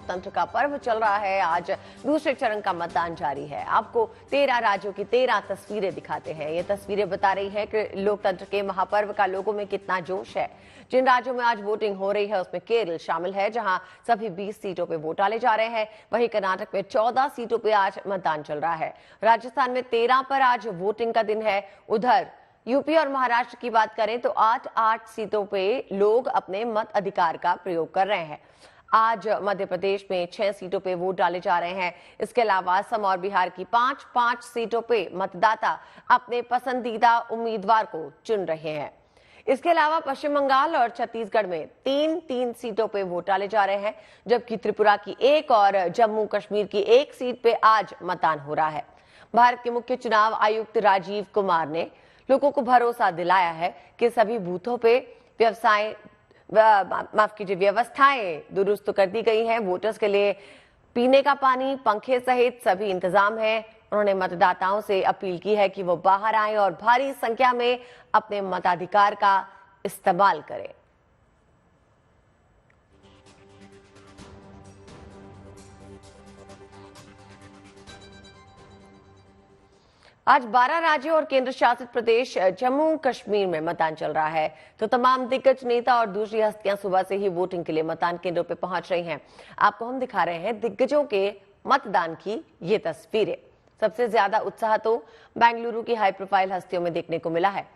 लोकतंत्र का पर्व चल रहा है। आज दूसरे चरण का मतदान जारी है। आपको 13 राज्यों की 13 तस्वीरें दिखाते हैं। ये तस्वीरें बता रही है कि लोकतंत्र के महापर्व का लोगों में कितना जोश है। जिन राज्यों में आज वोटिंग हो रही है उसमें केरल शामिल है, जहां सभी 20 सीटों पे वोट डाले जा रहे हैं। वहीं कर्नाटक में 14 सीटों पे आज मतदान चल रहा है। राजस्थान में 13 पर आज वोटिंग का दिन है। उधर यूपी और महाराष्ट्र की बात करें तो 8 सीटों पे लोग अपने मत अधिकार का प्रयोग कर रहे हैं। आज मध्य प्रदेश में 6 सीटों पे वोट डाले जा रहे हैं। इसके अलावा असम और बिहार की 5 सीटों पे मतदाता अपने पसंदीदा उम्मीदवार को चुन रहे हैं। इसके अलावा पश्चिम बंगाल और छत्तीसगढ़ में 3 सीटों पे वोट डाले जा रहे हैं, जबकि त्रिपुरा की 1 और जम्मू कश्मीर की 1 सीट पे आज मतदान हो रहा है। भारत के मुख्य चुनाव आयुक्त राजीव कुमार ने लोगों को भरोसा दिलाया है कि सभी बूथों पे व्यवस्थाएं दुरुस्त कर दी गई हैं। वोटर्स के लिए पीने का पानी, पंखे सहित सभी इंतजाम है। उन्होंने मतदाताओं से अपील की है कि वो बाहर आएं और भारी संख्या में अपने मताधिकार का इस्तेमाल करें। आज 12 राज्यों और केंद्र शासित प्रदेश जम्मू कश्मीर में मतदान चल रहा है, तो तमाम दिग्गज नेता और दूसरी हस्तियां सुबह से ही वोटिंग के लिए मतदान केंद्रों पर पहुंच रही हैं। आपको हम दिखा रहे हैं दिग्गजों के मतदान की ये तस्वीरें। सबसे ज्यादा उत्साह तो बेंगलुरु की हाई प्रोफाइल हस्तियों में देखने को मिला है।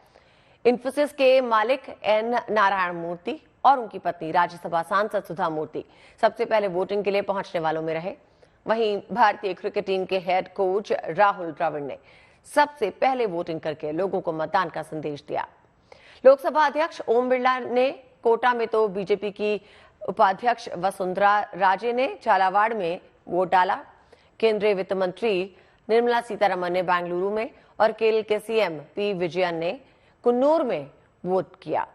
इन्फोसिस के मालिक एन नारायण मूर्ति और उनकी पत्नी राज्यसभा सांसद सुधा मूर्ति सबसे पहले वोटिंग के लिए पहुंचने वालों में रहे। वहीं भारतीय क्रिकेट टीम के हेड कोच राहुल द्रविड़ ने सबसे पहले वोटिंग करके लोगों को मतदान का संदेश दिया। लोकसभा अध्यक्ष ओम बिरला ने कोटा में तो बीजेपी की उपाध्यक्ष वसुंधरा राजे ने झालावाड़ में वोट डाला। केंद्रीय वित्त मंत्री निर्मला सीतारमण ने बेंगलुरु में और केरल के सीएम पी विजयन ने कुन्नूर में वोट किया।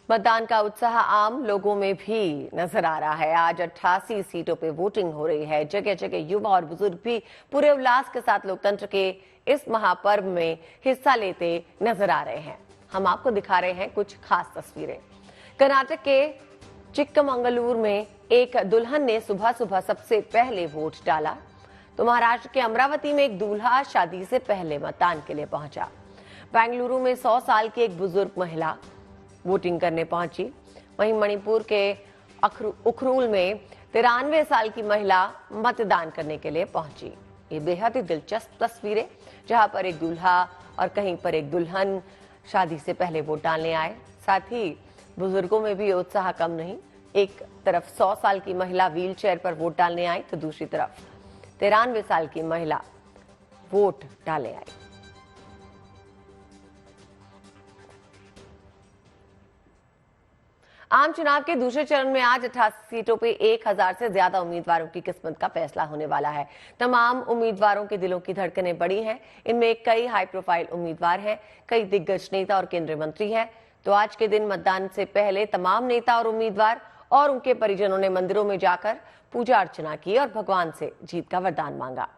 मतदान का उत्साह आम लोगों में भी नजर आ रहा है। आज 88 सीटों पे वोटिंग हो रही है। जगह जगह युवा और बुजुर्ग भी पूरे उल्लास के साथ लोकतंत्र के इस महापर्व में हिस्सा लेते नजर आ रहे हैं। हम आपको दिखा रहे हैं कुछ खास तस्वीरें। कर्नाटक के चिक्कमंगलुरु में एक दुल्हन ने सुबह सुबह सबसे पहले वोट डाला, तो महाराष्ट्र के अमरावती में एक दूल्हा शादी से पहले मतदान के लिए पहुंचा। बेंगलुरु में 100 साल की एक बुजुर्ग महिला वोटिंग करने पहुंची। वहीं मणिपुर के उखरूल में 93 साल की महिला मतदान करने के लिए पहुंची। ये बेहद ही दिलचस्प तस्वीरें, जहां पर एक दूल्हा और कहीं पर एक दुल्हन शादी से पहले वोट डालने आए। साथ ही बुजुर्गों में भी उत्साह कम नहीं। एक तरफ 100 साल की महिला व्हील चेयर पर वोट डालने आई, तो दूसरी तरफ 93 साल की महिला वोट डालने आई। आम चुनाव के दूसरे चरण में आज 88 सीटों पे 1000 से ज्यादा उम्मीदवारों की किस्मत का फैसला होने वाला है। तमाम उम्मीदवारों के दिलों की धड़कनें बढ़ी हैं। इनमें कई हाई प्रोफाइल उम्मीदवार हैं, कई दिग्गज नेता और केंद्रीय मंत्री हैं। तो आज के दिन मतदान से पहले तमाम नेता और उम्मीदवार और उनके परिजनों ने मंदिरों में जाकर पूजा अर्चना की और भगवान से जीत का वरदान मांगा।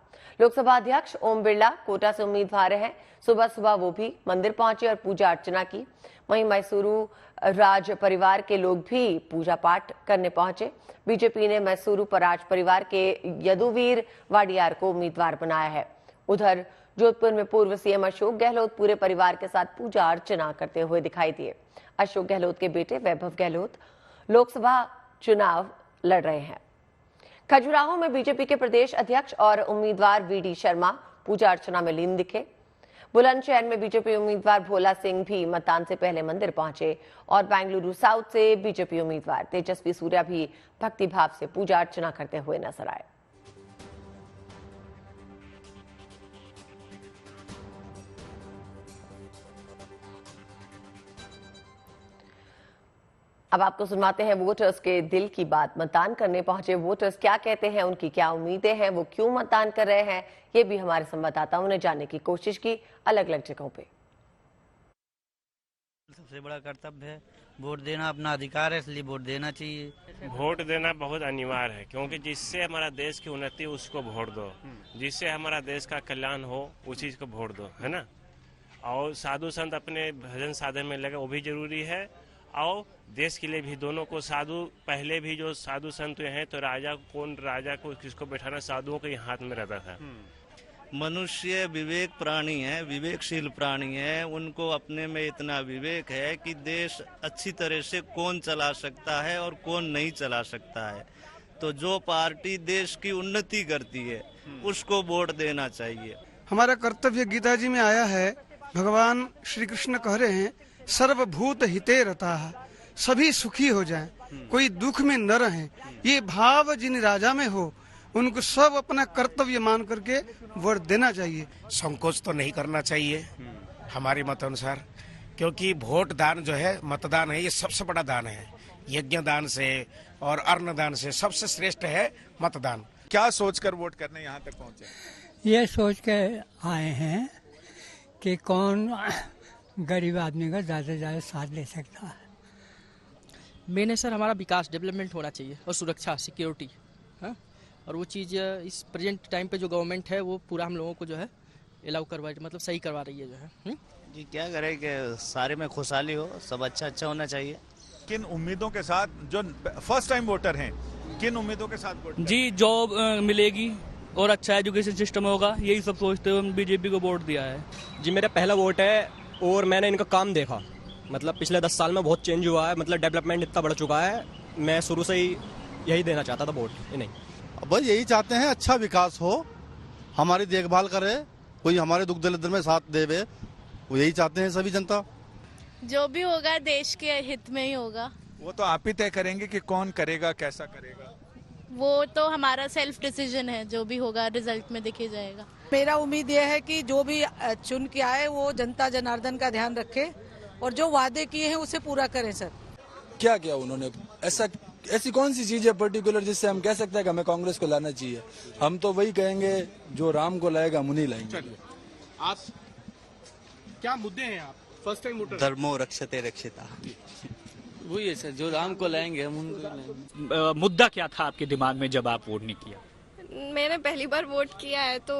लोकसभा अध्यक्ष ओम बिरला कोटा से उम्मीदवार हैं। सुबह सुबह वो भी मंदिर पहुंचे और पूजा अर्चना की। वहीं मैसूरू राज परिवार के लोग भी पूजा पाठ करने पहुंचे। बीजेपी ने मैसूरू राज परिवार के यदुवीर वाडियार को उम्मीदवार बनाया है। उधर जोधपुर में पूर्व सीएम अशोक गहलोत पूरे परिवार के साथ पूजा अर्चना करते हुए दिखाई दिए। अशोक गहलोत के बेटे वैभव गहलोत लोकसभा चुनाव लड़ रहे हैं। खजुराहो में बीजेपी के प्रदेश अध्यक्ष और उम्मीदवार वीडी शर्मा पूजा अर्चना में लीन दिखे। बुलंदशहर में बीजेपी उम्मीदवार भोला सिंह भी मतदान से पहले मंदिर पहुंचे और बेंगलुरु साउथ से बीजेपी उम्मीदवार तेजस्वी सूर्या भी भक्तिभाव से पूजा अर्चना करते हुए नजर आए। अब आपको सुनवाते हैं वोटर्स के दिल की बात। मतदान करने पहुंचे वोटर्स क्या कहते हैं, उनकी क्या उम्मीदें हैं, वो क्यों मतदान कर रहे हैं, ये भी हमारे संवाददाताओं ने जानने की कोशिश की अलग अलग जगहों पे। सबसे बड़ा कर्तव्य है वोट देना, अपना अधिकार है, इसलिए वोट देना चाहिए। वोट देना बहुत अनिवार्य है, क्योंकि जिससे हमारा देश की उन्नति उसको वोट दो, जिससे हमारा देश का कल्याण हो उसी को वोट दो, है ना। और साधु संत अपने भजन साधन में लगे, वो भी जरूरी है। और देश के लिए भी दोनों को साधु, पहले भी जो साधु संत हैं तो राजा को किसको बैठाना, साधुओं के हाथ में रहता था। मनुष्य विवेक प्राणी है, विवेकशील प्राणी है। उनको अपने में इतना विवेक है कि देश अच्छी तरह से कौन चला सकता है और कौन नहीं चला सकता है। तो जो पार्टी देश की उन्नति करती है उसको वोट देना चाहिए। हमारा कर्तव्य गीता जी में आया है, भगवान श्री कृष्ण कह रहे हैं सर्वभूत हिते रताः, सभी सुखी हो जाएं, कोई दुख में न रहें। ये भाव जिन राजा में हो उनको सब अपना कर्तव्य मान करके वोट देना चाहिए। संकोच तो नहीं करना चाहिए हमारे मत अनुसार, क्योंकि वोट दान जो है, मतदान है, ये सबसे बड़ा दान है। यज्ञ दान से और अन्न दान से सबसे श्रेष्ठ है मतदान। क्या सोचकर वोट करने यहाँ तक पहुँचे? ये सोच के आए हैं कि कौन गरीब आदमी का ज़्यादा से ज़्यादा साथ ले सकता है। मैंने सर हमारा विकास, डेवलपमेंट होना चाहिए और सुरक्षा, सिक्योरिटी, हाँ। और वो चीज़ इस प्रेजेंट टाइम पे जो गवर्नमेंट है वो पूरा हम लोगों को जो है अलाउ करवा, मतलब सही करवा रही है जो है। जी क्या करें कि सारे में खुशहाली हो, सब अच्छा होना चाहिए। किन उम्मीदों के साथ, जो फर्स्ट टाइम वोटर हैं, किन उम्मीदों के साथ वोट? जी जॉब मिलेगी और अच्छा एजुकेशन सिस्टम होगा, यही सब सोचते हुए बीजेपी को वोट दिया है। जी मेरा पहला वोट है और मैंने इनका काम देखा, मतलब पिछले 10 साल में बहुत चेंज हुआ है, मतलब डेवलपमेंट इतना बढ़ चुका है। मैं शुरू से ही यही देना चाहता था वोट इन्हें। बस यही चाहते हैं अच्छा विकास हो, हमारी देखभाल करे, कोई हमारे दुख दर्द में साथ देवे, वो यही चाहते हैं सभी जनता। जो भी होगा देश के हित में ही होगा। वो तो आप ही तय करेंगे कि कौन करेगा, कैसा करेगा। वो तो हमारा सेल्फ डिसीजन है, जो भी होगा रिजल्ट में देखे जाएगा। मेरा उम्मीद यह है कि जो भी चुन के आए वो जनता जनार्दन का ध्यान रखे और जो वादे किए हैं उसे पूरा करें। सर क्या किया उन्होंने, ऐसी कौन सी चीज है पर्टिकुलर जिससे हम कह सकते हैं कि हमें कांग्रेस को लाना चाहिए? हम तो वही कहेंगे जो राम को लाएगा हम उन्हीं लाएंगे। आप क्या मुद्दे हैं? आप फर्स्ट टाइम वोटर। धर्मो रक्षते रक्षिता, वही है सर, जो राम को लाएंगे हम उनको। मुद्दा क्या था आपके दिमाग में जब आप वोट नहीं किया? मैंने पहली बार वोट किया है तो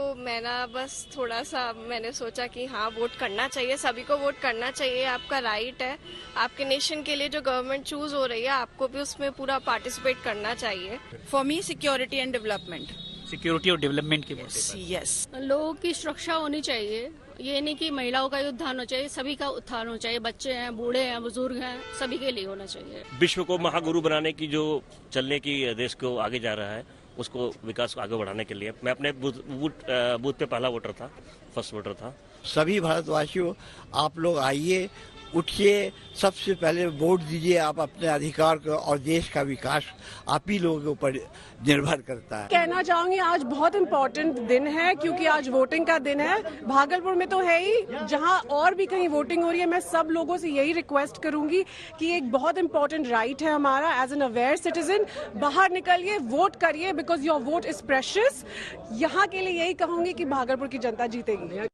बस थोड़ा सा मैंने सोचा कि हाँ वोट करना चाहिए, सभी को वोट करना चाहिए, आपका राइट है। आपके नेशन के लिए जो गवर्नमेंट चूज हो रही है आपको भी उसमें पूरा पार्टिसिपेट करना चाहिए। For me security and development. Security और डेवलपमेंट की मुद्दे पर। यस, लोगों की सुरक्षा होनी चाहिए, ये नहीं कि महिलाओं का ही उत्थान होना चाहिए, सभी का उत्थान होना चाहिए। बच्चे हैं, बूढ़े हैं, बुजुर्ग हैं, सभी के लिए होना चाहिए। विश्व को महागुरु बनाने की जो चलने की देश को आगे जा रहा है, उसको विकास को आगे बढ़ाने के लिए मैं अपने बूथ पे पहला वोटर था, फर्स्ट वोटर था। सभी भारतवासियों, आप लोग आइए, उठिए, सबसे पहले वोट दीजिए। आप अपने अधिकार को और देश का विकास आप ही लोगों के ऊपर निर्भर करता है। कहना चाहूंगी आज बहुत इम्पोर्टेंट दिन है क्योंकि आज वोटिंग का दिन है। भागलपुर में तो है ही, जहां और भी कहीं वोटिंग हो रही है, मैं सब लोगों से यही रिक्वेस्ट करूंगी कि एक बहुत इम्पोर्टेंट राइट है हमारा एज एन अवेयर सिटीजन। बाहर निकलिए, वोट करिए, because your vote is precious. यहाँ के लिए यही कहूंगी कि भागलपुर की जनता जीतेगी।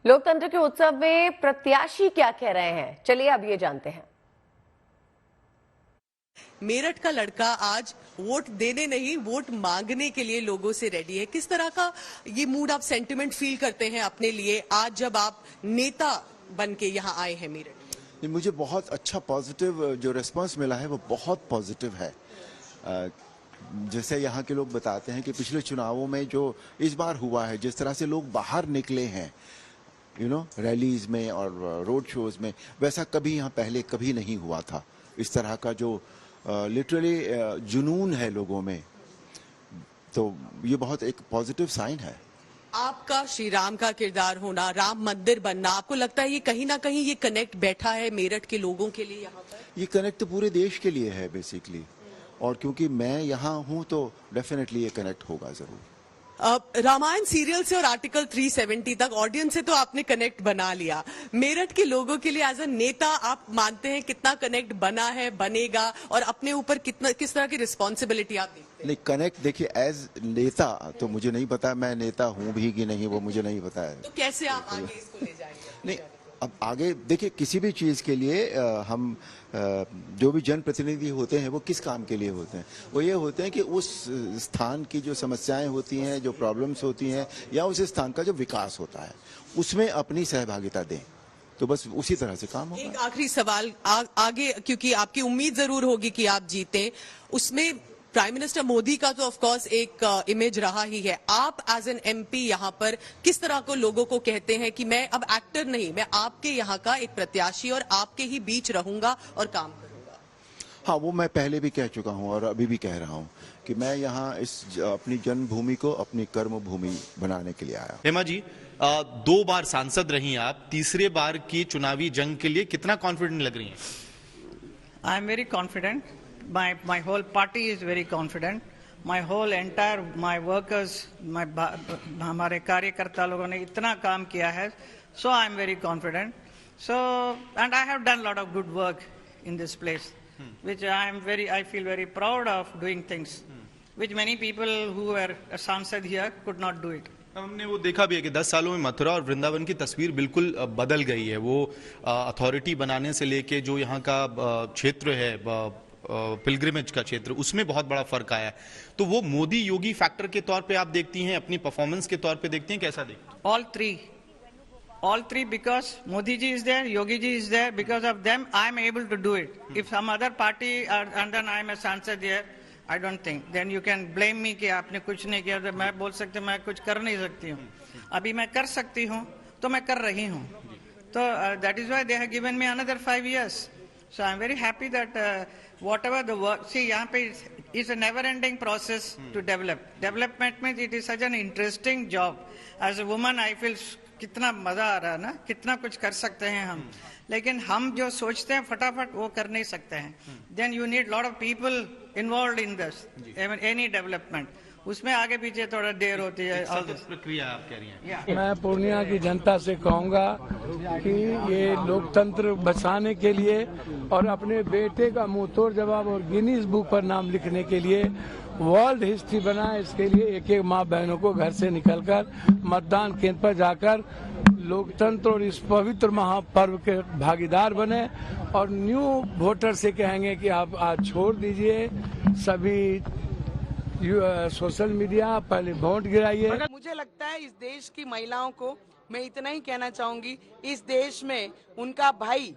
लोकतंत्र के उत्सव में प्रत्याशी क्या कह रहे हैं, चलिए अब ये जानते हैं। मेरठ का लड़का आज वोट देने नहीं, वोट मांगने के लिए लोगों से रेडी है। किस तरह का ये मूड, आप सेंटिमेंट फील करते हैं अपने लिए आज जब आप नेता बन के यहाँ आए हैं मेरठ? मुझे बहुत अच्छा पॉजिटिव जो रिस्पांस मिला है वो बहुत पॉजिटिव है। जैसे यहाँ के लोग बताते हैं कि पिछले चुनावों में जो इस बार हुआ है, जिस तरह से लोग बाहर निकले हैं रैलीज में और रोड शोज में, वैसा कभी यहाँ पहले कभी नहीं हुआ था। इस तरह का जो लिटरली जुनून है लोगों में, तो ये बहुत एक पॉजिटिव साइन है। आपका श्री राम का किरदार होना, राम मंदिर बनना, आपको लगता है ये कहीं ना कहीं ये कनेक्ट बैठा है मेरठ के लोगों के लिए यहाँ पर? ये कनेक्ट तो पूरे देश के लिए है बेसिकली, और क्योंकि मैं यहाँ हूँ तो डेफिनेटली ये कनेक्ट होगा जरूर। रामायण सीरियल से और आर्टिकल 370 तक ऑडियंस से तो आपने कनेक्ट बना लिया। मेरठ के लोगों के लिए एज अ नेता आप मानते हैं कितना कनेक्ट बना है, बनेगा, और अपने ऊपर किस तरह की रिस्पॉन्सिबिलिटी आप देखते हैं? नहीं, कनेक्ट देखिए एज नेता तो मुझे नहीं पता मैं नेता हूँ भी कि नहीं, वो मुझे नहीं पता है। तो कैसे आप आगे इसको ले जाएंगे? नहीं, अब आगे देखिए, किसी भी चीज़ के लिए हम जो भी जनप्रतिनिधि होते हैं वो किस काम के लिए होते हैं? वो ये होते हैं कि उस स्थान की जो समस्याएं होती हैं, जो प्रॉब्लम्स होती हैं, या उस स्थान का जो विकास होता है उसमें अपनी सहभागिता दें। तो बस उसी तरह से काम होगा। एक आखिरी सवाल आगे, क्योंकि आपकी उम्मीद जरूर होगी कि आप जीते, उसमें प्राइम मिनिस्टर मोदी का तो ऑफ कोर्स एक इमेज रहा ही है। आप एज एन एमपी यहाँ पर किस तरह को लोगों को कहते हैं कि मैं अब एक्टर नहीं, मैं आपके यहाँ का एक प्रत्याशी और आपके ही बीच रहूंगा और काम करूंगा? हाँ, वो मैं पहले भी कह चुका हूँ और अभी भी कह रहा हूँ कि मैं यहाँ अपनी जन्मभूमि को अपनी कर्म भूमि बनाने के लिए आया। हेमा जी, 2 बार सांसद रही आप, तीसरे बार की चुनावी जंग के लिए कितना कॉन्फिडेंट लग रही हैं? I am very confident, my whole party is very confident, my whole entire my workers, हमारे कार्यकर्ता लोगों ने इतना काम किया है, so I am very confident, so and I have done a lot of good work in this place, which I feel very proud of doing things which many people who were a Sansad here could not do it. हमने वो देखा भी है कि 10 सालों में मथुरा और वृंदावन की तस्वीर बिल्कुल बदल गई है। वो अथॉरिटी बनाने से लेके जो यहाँ का क्षेत्र है, पिलग्रिमेज का क्षेत्र, उसमें बहुत बड़ा फर्क आया है। तो वो मोदी योगी फैक्टर के तौर पे आप देखती हैं, अपनी परफॉर्मेंस के तौर पे देखती हैं, कैसा देखती हैं? All three, because Modi ji is there, Yogi ji is there, because of them I am able to do it. If some other party and then I am a Sansad here, I don't think then you can blame me कि आपने कुछ नहीं किया। तो मैं बोल सकते मैं कुछ कर नहीं सकती हूँ, अभी मैं कर सकती हूँ तो मैं कर रही हूँ। तो that is why they have given me another 5 years. So I am very happy that whatever the work, see यहाँ पे is a never ending process to develop. Development means it is such an interesting job. As a woman I feel कितना मजा आ रहा है ना, कितना कुछ कर सकते हैं हम, लेकिन हम जो सोचते हैं फटाफट वो कर नहीं सकते हैं। Then you need lot of people involved in this, any development. उसमें आगे पीछे थोड़ा देर होती है। प्रक्रिया आप कह रही हैं। मैं पूर्णिया की जनता से कहूँगा कि ये लोकतंत्र बचाने के लिए और अपने बेटे का मुंह तोड़ जवाब और गिनीज बुक पर नाम लिखने के लिए वर्ल्ड हिस्ट्री बनाए, इसके लिए एक एक माँ बहनों को घर से निकलकर मतदान केंद्र पर जाकर लोकतंत्र और इस पवित्र महापर्व के भागीदार बने। और न्यू वोटर से कहेंगे कि आप आज छोड़ दीजिए सभी सोशल मीडिया, पहले वोट गिराइए। मुझे लगता है इस देश की महिलाओं को मैं इतना ही कहना चाहूंगी, इस देश में उनका भाई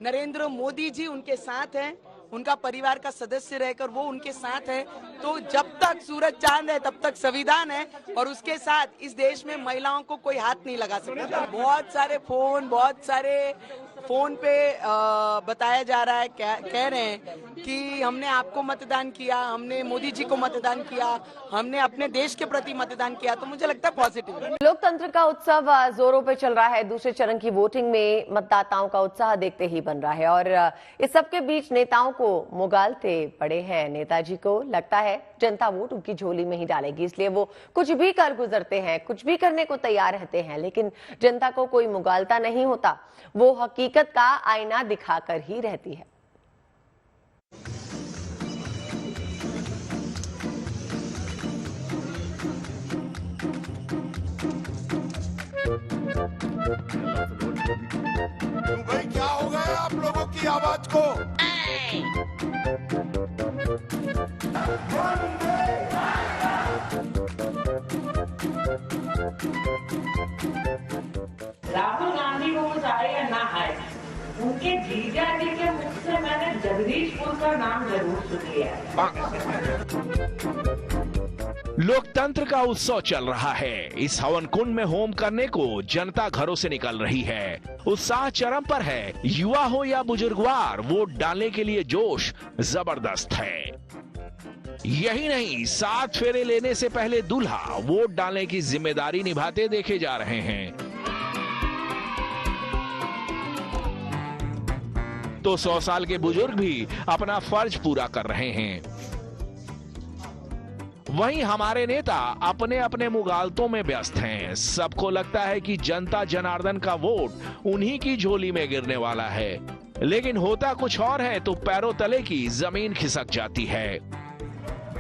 नरेंद्र मोदी जी उनके साथ हैं, उनका परिवार का सदस्य रहकर वो उनके साथ है। तो जब तक सूरज चांद है तब तक संविधान है, और उसके साथ इस देश में महिलाओं को कोई हाथ नहीं लगा सकता। बहुत सारे फोन पे बताया जा रहा है, कह रहे हैं कि हमने आपको मतदान किया, हमने मोदी जी को मतदान किया, हमने अपने देश के प्रति मतदान किया। तो मुझे लगता है पॉजिटिव है। लोकतंत्र का उत्सव जोरों पे चल रहा है। दूसरे चरण की वोटिंग में मतदाताओं का उत्साह देखते ही बन रहा है, और इस सबके बीच नेताओं को मुगालते पड़े हैं। नेताजी को लगता है जनता वोट उनकी झोली में ही डालेगी, इसलिए वो कुछ भी कर गुजरते हैं, कुछ भी करने को तैयार रहते हैं। लेकिन जनता को कोई मुगालता नहीं होता, वो हकीकत का आईना दिखाकर ही रहती है। भाई क्या हो गया आप लोगों की आवाज को? राहुल गांधी को कुछ आए या ना आए, उनके जीजा जी के मुख से मैंने जगदीशपुर का नाम जरूर सुन लिया है। लोकतंत्र का उत्सव चल रहा है। इस हवन कुंड में होम करने को जनता घरों से निकल रही है। उत्साह चरम पर है। युवा हो या बुजुर्गवार, वोट डालने के लिए जोश जबरदस्त है। यही नहीं, 7 फेरे लेने से पहले दूल्हा वोट डालने की जिम्मेदारी निभाते देखे जा रहे हैं। तो 100 साल के बुजुर्ग भी अपना फर्ज पूरा कर रहे हैं। वहीं हमारे नेता अपने अपने मुगालतों में व्यस्त हैं। सबको लगता है कि जनता जनार्दन का वोट उन्हीं की झोली में गिरने वाला है, लेकिन होता कुछ और है तो पैरों तले की जमीन खिसक जाती है।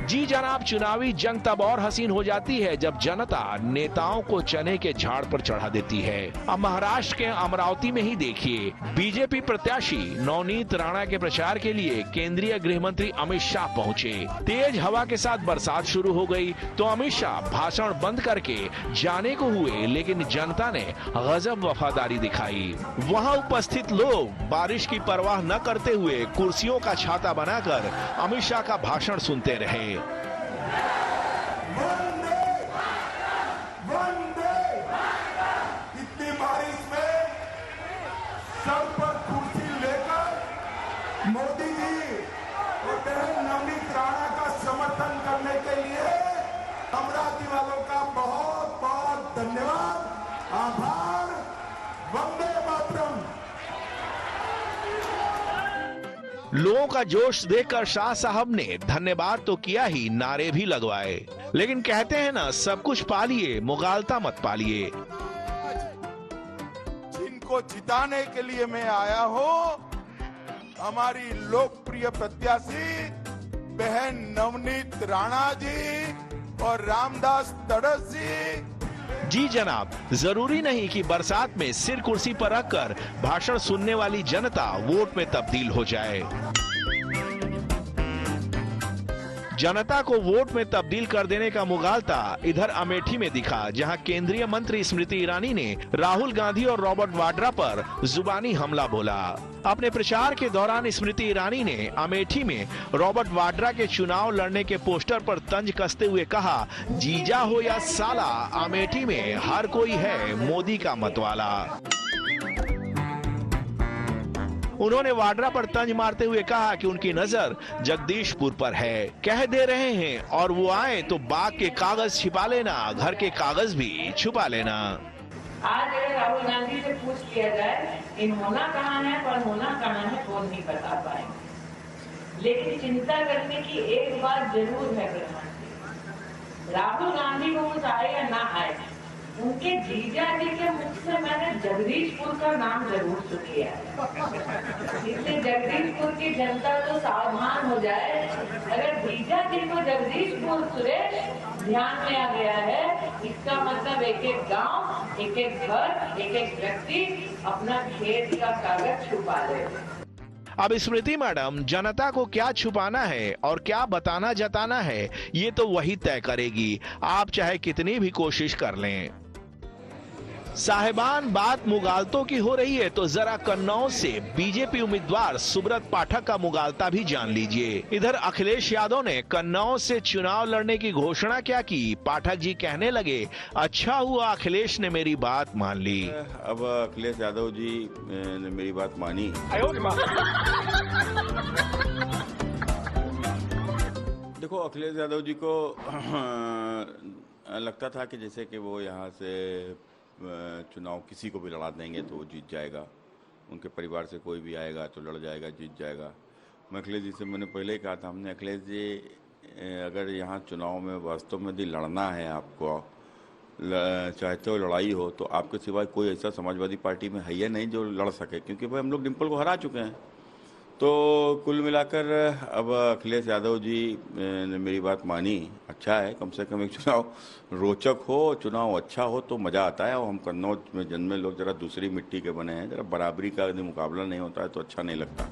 जी जनाब, चुनावी जंग तब और हसीन हो जाती है जब जनता नेताओं को चने के झाड़ पर चढ़ा देती है। अब महाराष्ट्र के अमरावती में ही देखिए, बीजेपी प्रत्याशी नवनीत राणा के प्रचार के लिए केंद्रीय गृह मंत्री अमित शाह पहुंचे। तेज हवा के साथ बरसात शुरू हो गई तो अमित शाह भाषण बंद करके जाने को हुए, लेकिन जनता ने गजब वफादारी दिखाई। वहां उपस्थित लोग बारिश की परवाह न करते हुए कुर्सियों का छाता बनाकर अमित शाह का भाषण सुनते रहे। इतनी बारिश में सर पर कुर्सी लेकर मोदी जी और बहन नवनीत राणा का समर्थन करने के लिए अमरावती वालों का बहुत बहुत धन्यवाद, आभार। वंदे मातरम। लोगों का जोश देखकर शाह साहब ने धन्यवाद तो किया ही, नारे भी लगवाए। लेकिन कहते हैं ना, सब कुछ पालिए मुगालता मत पालिए। जिनको जिताने के लिए मैं आया हूँ, हमारी लोकप्रिय प्रत्याशी बहन नवनीत राणा जी और रामदास तड़स जी जनाब, जरूरी नहीं कि बरसात में सिर कुर्सी पर रखकर भाषण सुनने वाली जनता वोट में तब्दील हो जाए। जनता को वोट में तब्दील कर देने का मुगालता इधर अमेठी में दिखा, जहां केंद्रीय मंत्री स्मृति ईरानी ने राहुल गांधी और रॉबर्ट वाड्रा पर जुबानी हमला बोला। अपने प्रचार के दौरान स्मृति ईरानी ने अमेठी में रॉबर्ट वाड्रा के चुनाव लड़ने के पोस्टर पर तंज कसते हुए कहा, जीजा हो या साला, अमेठी में हर कोई है मोदी का मतवाला। उन्होंने वाड्रा पर तंज मारते हुए कहा कि उनकी नजर जगदीशपुर पर है। कह दे रहे हैं और वो आए तो बाग के कागज छिपा लेना, घर के कागज भी छुपा लेना। आज अगर राहुल गांधी से पूछ लिया जाए इन्होंने कहाँ है पर होना कहाँ है, वो नहीं बता पाएंगे। लेकिन चिंता करने की एक बात जरूर है प्रधानमंत्री, राहुल गांधी को कुछ आए या ना आए, उनके जीजा जी के मुख से मैंने जगदीशपुर का नाम जरूर सुन लिया है। इसलिए जगदीशपुर की जनता तो सावधान हो जाए। अगर जीजा जी को जगदीशपुर सुरेश ध्यान में आ गया है, इसका मतलब एक एक गांव, एक एक घर, एक एक व्यक्ति अपना खेत का कागज छुपा ले। अब स्मृति मैडम जनता को क्या छुपाना है और क्या बताना जताना है, ये तो वही तय करेगी, आप चाहे कितनी भी कोशिश कर लें। साहिबान, बात मुगालतों की हो रही है तो जरा कन्नौज से बीजेपी उम्मीदवार सुब्रत पाठक का मुगालता भी जान लीजिए। इधर अखिलेश यादव ने कन्नौज से चुनाव लड़ने की घोषणा क्या की, पाठक जी कहने लगे, अच्छा हुआ अखिलेश ने मेरी बात मान ली। अब अखिलेश यादव जी ने मेरी बात मानी। देखो, अखिलेश यादव जी को लगता था कि जैसे कि वो यहाँ से चुनाव किसी को भी लड़ा देंगे तो वो जीत जाएगा, उनके परिवार से कोई भी आएगा तो लड़ जाएगा, जीत जाएगा। मैं अखिलेश जी से मैंने पहले ही कहा था, हमने अखिलेश जी अगर यहाँ चुनाव में वास्तव में यदि लड़ना है, आपको चाहते हो लड़ाई हो, तो आपके सिवाय कोई ऐसा समाजवादी पार्टी में है या नहीं जो लड़ सके, क्योंकि भाई हम लोग डिम्पल को हरा चुके हैं। तो कुल मिलाकर अब अखिलेश यादव जी ने मेरी बात मानी। अच्छा है, कम से कम एक चुनाव रोचक हो, चुनाव अच्छा हो तो मज़ा आता है। और हम कन्नौज में जन्मे लोग जरा दूसरी मिट्टी के बने हैं, जरा बराबरी का यदि मुकाबला नहीं होता है तो अच्छा नहीं लगता।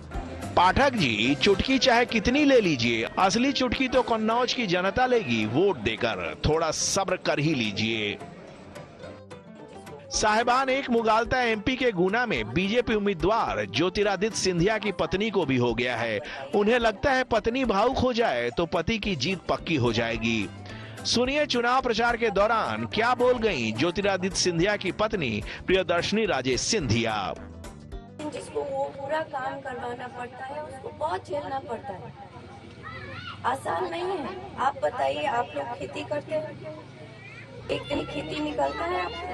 पाठक जी, चुटकी चाहे कितनी ले लीजिए, असली चुटकी तो कन्नौज की जनता लेगी वोट देकर, थोड़ा सब्र कर ही लीजिए। साहिबान, एक मुगालता एमपी के गुना में बीजेपी उम्मीदवार ज्योतिरादित्य सिंधिया की पत्नी को भी हो गया है। उन्हें लगता है पत्नी भावुक हो जाए तो पति की जीत पक्की हो जाएगी। सुनिए चुनाव प्रचार के दौरान क्या बोल गईं ज्योतिरादित्य सिंधिया की पत्नी प्रियदर्शनी राजेश सिंधिया। जिसको वो पूरा काम करवाना पड़ता है उसको बहुत झेलना पड़ता है, आसान नहीं है। आप बताइए, आप लोग खेती करते हैं, एक दिन खेती निकलता है आपको,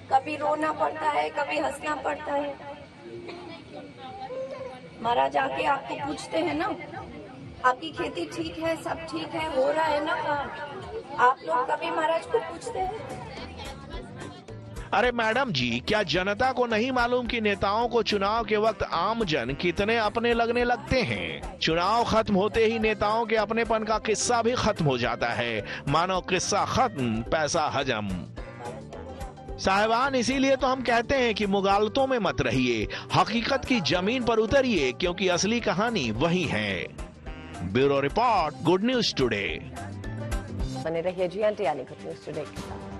कभी रोना पड़ता है, कभी हंसना पड़ता है। महाराज आके आपको पूछते हैं ना, आपकी खेती ठीक है, सब ठीक है, हो रहा है ना काम? आप लोग कभी महाराज को पूछते हैं? अरे मैडम जी, क्या जनता को नहीं मालूम कि नेताओं को चुनाव के वक्त आम जन कितने अपने लगने लगते हैं? चुनाव खत्म होते ही नेताओं के अपनेपन का किस्सा भी खत्म हो जाता है। मानो किस्सा खत्म, पैसा हजम। साहिबान, इसीलिए तो हम कहते हैं कि मुगालतों में मत रहिए, हकीकत की जमीन पर उतरिए, क्योंकि असली कहानी वही है। Bureau report, good news today. बने रहिए GNT यानी गुड न्यूज टुडे के साथ।